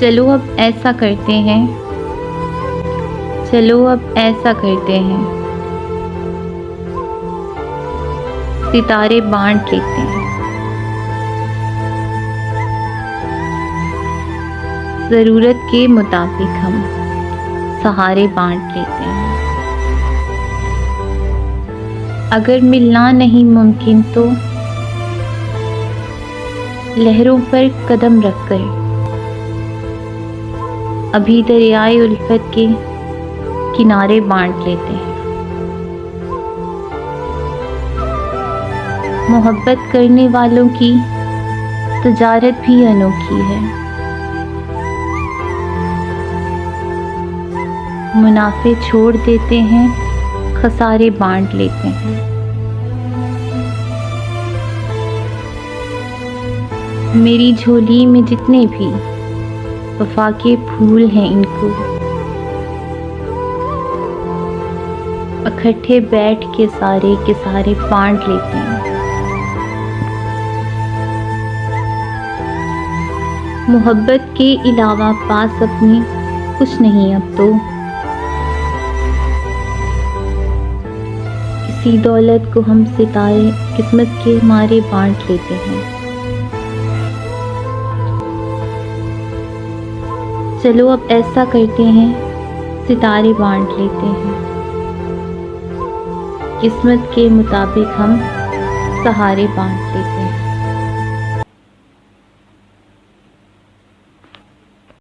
चलो अब ऐसा करते हैं, चलो अब ऐसा करते हैं, सितारे बांट लेते हैं। ज़रूरत के मुताबिक हम सहारे बांट लेते हैं। अगर मिलना नहीं मुमकिन तो लहरों पर कदम रखकर अभी दरियाए उल्फत के किनारे बांट लेते हैं। मोहब्बत करने वालों की तजारत भी अनोखी है। मुनाफे छोड़ देते हैं, खसारे बांट लेते हैं। मेरी झोली में जितने भी वफा के फूल हैं, इनको इकट्ठे बैठ के सारे बांट लेते हैं। मोहब्बत के अलावा पास अपने कुछ नहीं अब तो। इसी दौलत को हम सितारे किस्मत के मारे बांट लेते हैं। चलो अब ऐसा करते हैं, सितारे बांट लेते हैं। किस्मत के मुताबिक हम सहारे बांट लेते हैं।